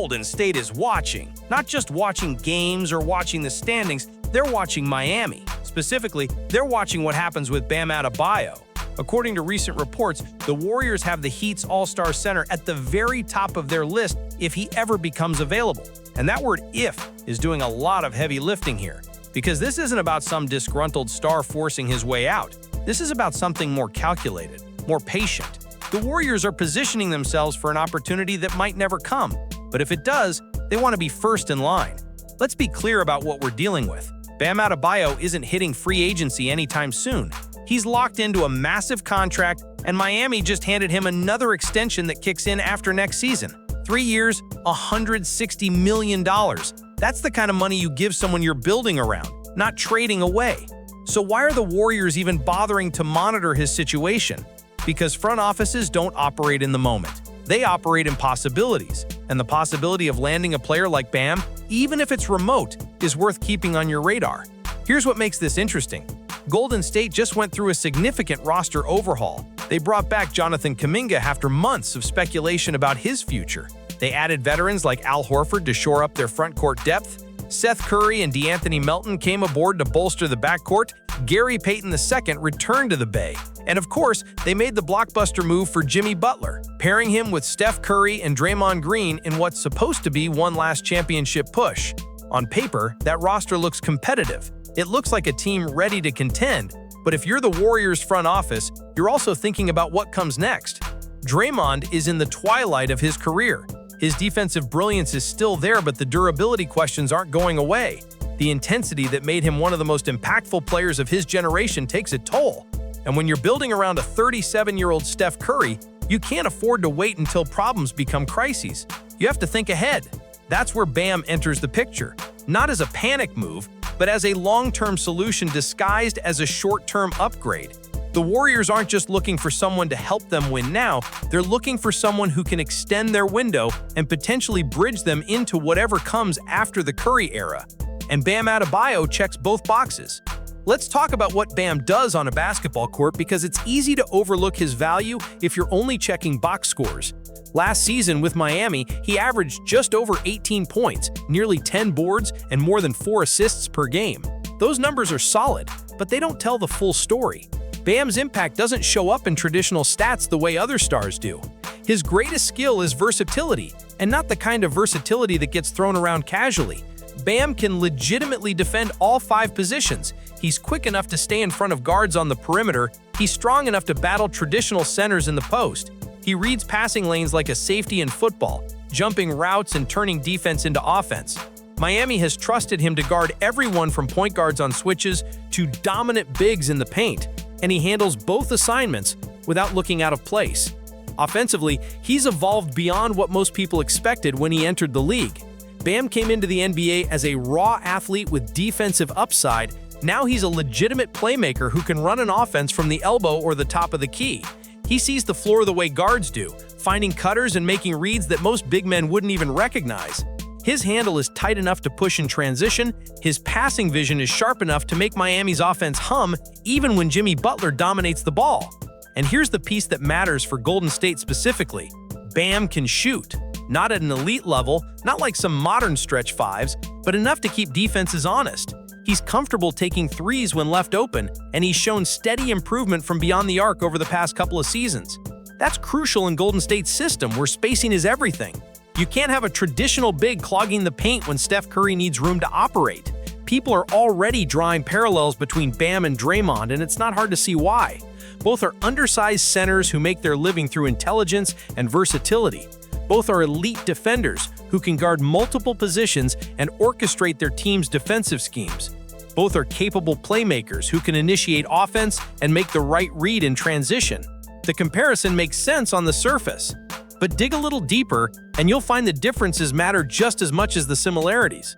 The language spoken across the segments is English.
Golden State is watching. Not just watching games or watching the standings, they're watching Miami. Specifically, they're watching what happens with Bam Adebayo. According to recent reports, the Warriors have the Heat's all-star center at the very top of their list if he ever becomes available. And that word "if" is doing a lot of heavy lifting here. Because this isn't about some disgruntled star forcing his way out. This is about something more calculated, more patient. The Warriors are positioning themselves for an opportunity that might never come. But if it does, they want to be first in line. Let's be clear about what we're dealing with. Bam Adebayo isn't hitting free agency anytime soon. He's locked into a massive contract, and Miami just handed him another extension that kicks in after next season. 3 years, $160 million. That's the kind of money you give someone you're building around, not trading away. So why are the Warriors even bothering to monitor his situation? Because front offices don't operate in the moment. They operate in possibilities, and the possibility of landing a player like Bam, even if it's remote, is worth keeping on your radar. Here's what makes this interesting. Golden State just went through a significant roster overhaul. They brought back Jonathan Kuminga after months of speculation about his future. They added veterans like Al Horford to shore up their front court depth. Seth Curry and DeAnthony Melton came aboard to bolster the backcourt. Gary Payton II returned to the Bay. And of course, they made the blockbuster move for Jimmy Butler, pairing him with Steph Curry and Draymond Green in what's supposed to be one last championship push. On paper, that roster looks competitive. It looks like a team ready to contend, but if you're the Warriors front office, you're also thinking about what comes next. Draymond is in the twilight of his career. His defensive brilliance is still there, but the durability questions aren't going away. The intensity that made him one of the most impactful players of his generation takes a toll. And when you're building around a 37-year-old Steph Curry, you can't afford to wait until problems become crises. You have to think ahead. That's where Bam enters the picture, not as a panic move, but as a long-term solution disguised as a short-term upgrade. The Warriors aren't just looking for someone to help them win now, they're looking for someone who can extend their window and potentially bridge them into whatever comes after the Curry era. And Bam Adebayo checks both boxes. Let's talk about what Bam does on a basketball court because it's easy to overlook his value if you're only checking box scores. Last season with Miami, he averaged just over 18 points, nearly 10 boards, and more than 4 assists per game. Those numbers are solid, but they don't tell the full story. Bam's impact doesn't show up in traditional stats the way other stars do. His greatest skill is versatility, and not the kind of versatility that gets thrown around casually. Bam can legitimately defend all 5 positions. He's quick enough to stay in front of guards on the perimeter. He's strong enough to battle traditional centers in the post. He reads passing lanes like a safety in football, jumping routes and turning defense into offense. Miami has trusted him to guard everyone from point guards on switches to dominant bigs in the paint, and he handles both assignments without looking out of place. Offensively, he's evolved beyond what most people expected when he entered the league. Bam came into the NBA as a raw athlete with defensive upside. Now he's a legitimate playmaker who can run an offense from the elbow or the top of the key. He sees the floor the way guards do, finding cutters and making reads that most big men wouldn't even recognize. His handle is tight enough to push in transition. His passing vision is sharp enough to make Miami's offense hum even when Jimmy Butler dominates the ball. And here's the piece that matters for Golden State specifically. Bam can shoot. Not at an elite level, not like some modern stretch fives, but enough to keep defenses honest. He's comfortable taking threes when left open, and he's shown steady improvement from beyond the arc over the past couple of seasons. That's crucial in Golden State's system where spacing is everything. You can't have a traditional big clogging the paint when Steph Curry needs room to operate. People are already drawing parallels between Bam and Draymond, and it's not hard to see why. Both are undersized centers who make their living through intelligence and versatility. Both are elite defenders who can guard multiple positions and orchestrate their team's defensive schemes. Both are capable playmakers who can initiate offense and make the right read in transition. The comparison makes sense on the surface, but dig a little deeper and you'll find the differences matter just as much as the similarities.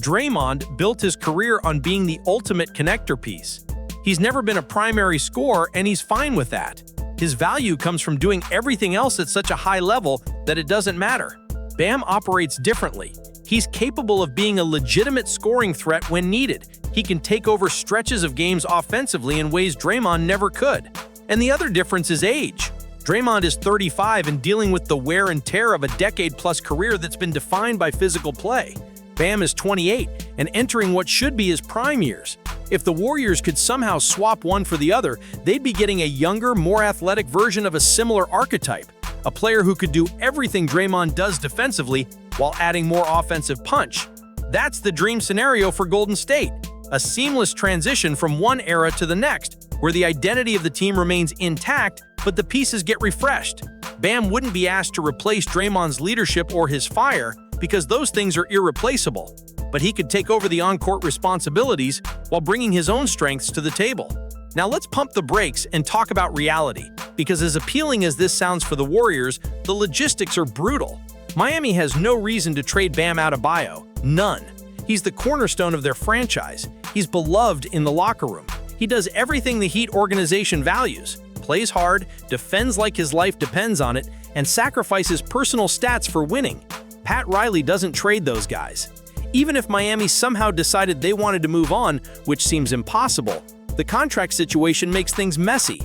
Draymond built his career on being the ultimate connector piece. He's never been a primary scorer, and he's fine with that. His value comes from doing everything else at such a high level that it doesn't matter. Bam operates differently. He's capable of being a legitimate scoring threat when needed. He can take over stretches of games offensively in ways Draymond never could. And the other difference is age. Draymond is 35 and dealing with the wear and tear of a decade-plus career that's been defined by physical play. Bam is 28 and entering what should be his prime years. If the Warriors could somehow swap one for the other, they'd be getting a younger, more athletic version of a similar archetype. A player who could do everything Draymond does defensively while adding more offensive punch. That's the dream scenario for Golden State. A seamless transition from one era to the next, where the identity of the team remains intact, but the pieces get refreshed. Bam wouldn't be asked to replace Draymond's leadership or his fire, because those things are irreplaceable. But he could take over the on-court responsibilities while bringing his own strengths to the table. Now let's pump the brakes and talk about reality, because as appealing as this sounds for the Warriors, the logistics are brutal. Miami has no reason to trade Bam Adebayo. None. He's the cornerstone of their franchise. He's beloved in the locker room. He does everything the Heat organization values. Plays hard, defends like his life depends on it, and sacrifices personal stats for winning. Pat Riley doesn't trade those guys. Even if Miami somehow decided they wanted to move on, which seems impossible, the contract situation makes things messy.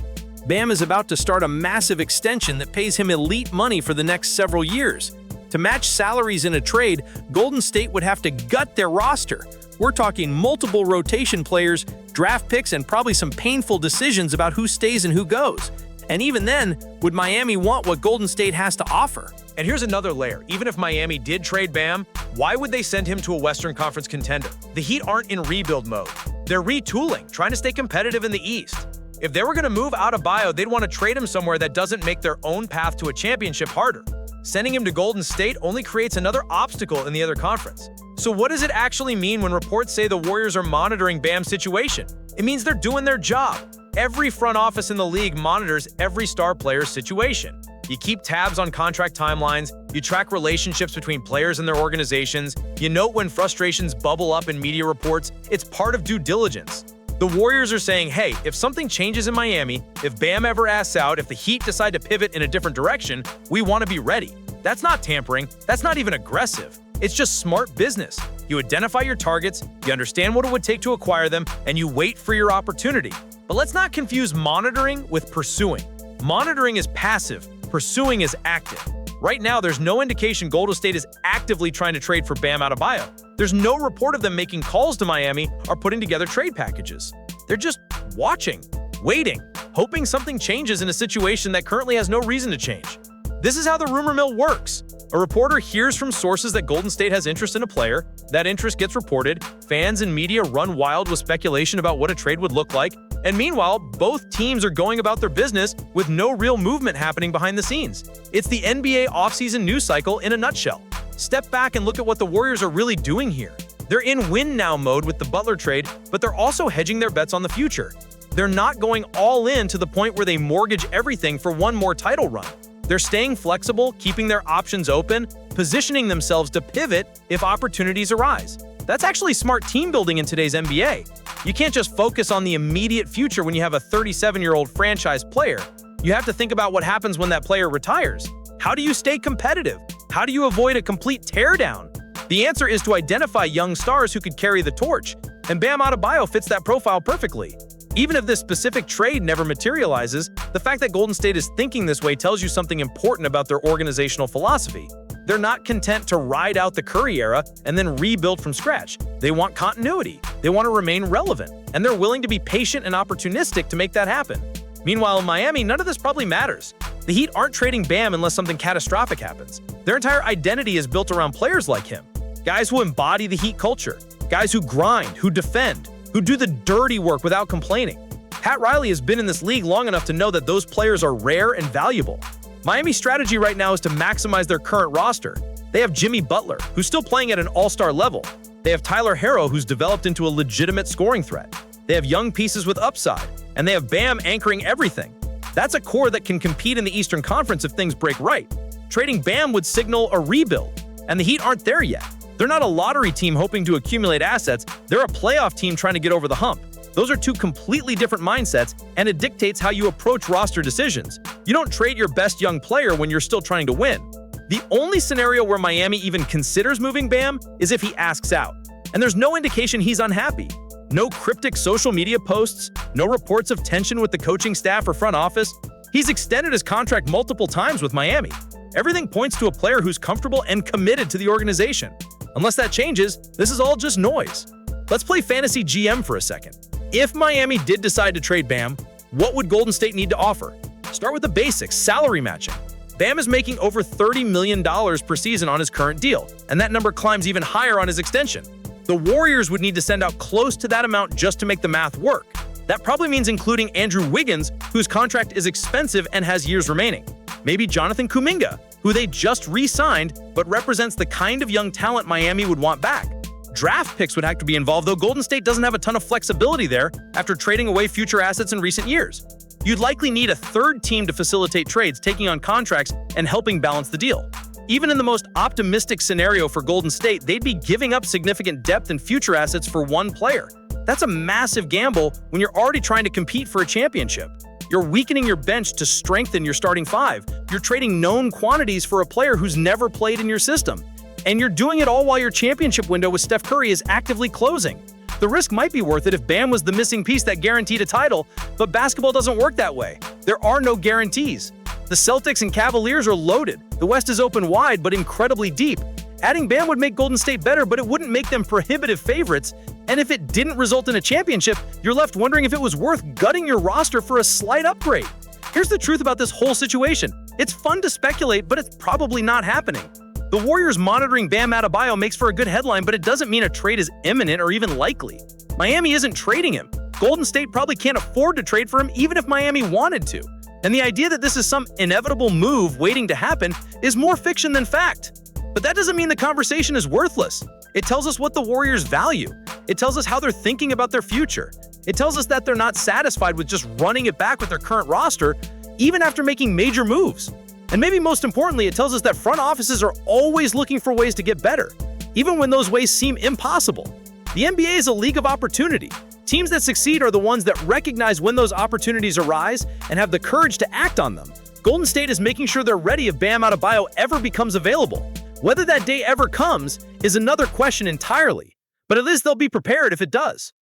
Bam is about to start a massive extension that pays him elite money for the next several years. To match salaries in a trade, Golden State would have to gut their roster. We're talking multiple rotation players, draft picks, and probably some painful decisions about who stays and who goes. And even then, would Miami want what Golden State has to offer? And here's another layer. Even if Miami did trade Bam, why would they send him to a Western Conference contender? The Heat aren't in rebuild mode. They're retooling, trying to stay competitive in the East. If they were going to move Adebayo, they'd want to trade him somewhere that doesn't make their own path to a championship harder. Sending him to Golden State only creates another obstacle in the other conference. So what does it actually mean when reports say the Warriors are monitoring Bam's situation? It means they're doing their job. Every front office in the league monitors every star player's situation. You keep tabs on contract timelines, you track relationships between players and their organizations, you note when frustrations bubble up in media reports. It's part of due diligence. The Warriors are saying, hey, if something changes in Miami, if Bam ever asks out, if the Heat decide to pivot in a different direction, we want to be ready. That's not tampering, that's not even aggressive. It's just smart business. You identify your targets, you understand what it would take to acquire them, and you wait for your opportunity. But let's not confuse monitoring with pursuing. Monitoring is passive, pursuing is active. Right now, there's no indication Golden State is actively trying to trade for Bam Adebayo. There's no report of them making calls to Miami or putting together trade packages. They're just watching, waiting, hoping something changes in a situation that currently has no reason to change. This is how the rumor mill works. A reporter hears from sources that Golden State has interest in a player, that interest gets reported, fans and media run wild with speculation about what a trade would look like, and meanwhile, both teams are going about their business with no real movement happening behind the scenes. It's the NBA offseason news cycle in a nutshell. Step back and look at what the Warriors are really doing here. They're in win-now mode with the Butler trade, but they're also hedging their bets on the future. They're not going all in to the point where they mortgage everything for one more title run. They're staying flexible, keeping their options open, positioning themselves to pivot if opportunities arise. That's actually smart team building in today's NBA. You can't just focus on the immediate future when you have a 37-year-old franchise player. You have to think about what happens when that player retires. How do you stay competitive? How do you avoid a complete teardown? The answer is to identify young stars who could carry the torch, and Bam Adebayo fits that profile perfectly. Even if this specific trade never materializes, the fact that Golden State is thinking this way tells you something important about their organizational philosophy. They're not content to ride out the Curry era and then rebuild from scratch. They want continuity, they want to remain relevant, and they're willing to be patient and opportunistic to make that happen. Meanwhile, in Miami, none of this probably matters. The Heat aren't trading Bam unless something catastrophic happens. Their entire identity is built around players like him. Guys who embody the Heat culture. Guys who grind, who defend, who do the dirty work without complaining. Pat Riley has been in this league long enough to know that those players are rare and valuable. Miami's strategy right now is to maximize their current roster. They have Jimmy Butler, who's still playing at an all-star level. They have Tyler Herro, who's developed into a legitimate scoring threat. They have young pieces with upside, and they have Bam anchoring everything. That's a core that can compete in the Eastern Conference if things break right. Trading Bam would signal a rebuild, and the Heat aren't there yet. They're not a lottery team hoping to accumulate assets, they're a playoff team trying to get over the hump. Those are two completely different mindsets, and it dictates how you approach roster decisions. You don't trade your best young player when you're still trying to win. The only scenario where Miami even considers moving Bam is if he asks out, and there's no indication he's unhappy. No cryptic social media posts, no reports of tension with the coaching staff or front office, He's extended his contract multiple times with Miami. Everything points to a player who's comfortable and committed to the organization. Unless that changes, this is all just noise. Let's play fantasy GM for a second. If Miami did decide to trade Bam, what would Golden State need to offer? Start with the basics, salary matching. Bam is making over $30 million per season on his current deal, and that number climbs even higher on his extension. The Warriors would need to send out close to that amount just to make the math work. That probably means including Andrew Wiggins, whose contract is expensive and has years remaining. Maybe Jonathan Kuminga, who they just re-signed but represents the kind of young talent Miami would want back. Draft picks would have to be involved, though Golden State doesn't have a ton of flexibility there after trading away future assets in recent years. You'd likely need a third team to facilitate trades, taking on contracts and helping balance the deal. Even in the most optimistic scenario for Golden State, they'd be giving up significant depth and future assets for one player. That's a massive gamble when you're already trying to compete for a championship. You're weakening your bench to strengthen your starting five. You're trading known quantities for a player who's never played in your system. And you're doing it all while your championship window with Steph Curry is actively closing. The risk might be worth it if Bam was the missing piece that guaranteed a title, but basketball doesn't work that way. There are no guarantees. The Celtics and Cavaliers are loaded. The West is open wide, but incredibly deep. Adding Bam would make Golden State better, but it wouldn't make them prohibitive favorites. And if it didn't result in a championship, you're left wondering if it was worth gutting your roster for a slight upgrade. Here's the truth about this whole situation. It's fun to speculate, but it's probably not happening. The Warriors monitoring Bam Adebayo makes for a good headline, but it doesn't mean a trade is imminent or even likely. Miami isn't trading him. Golden State probably can't afford to trade for him even if Miami wanted to. And the idea that this is some inevitable move waiting to happen is more fiction than fact. But that doesn't mean the conversation is worthless. It tells us what the Warriors value. It tells us how they're thinking about their future. It tells us that they're not satisfied with just running it back with their current roster, even after making major moves. And maybe most importantly, it tells us that front offices are always looking for ways to get better, even when those ways seem impossible. The NBA is a league of opportunity. Teams that succeed are the ones that recognize when those opportunities arise and have the courage to act on them. Golden State is making sure they're ready if Bam Adebayo ever becomes available. Whether that day ever comes is another question entirely, but at least they'll be prepared if it does.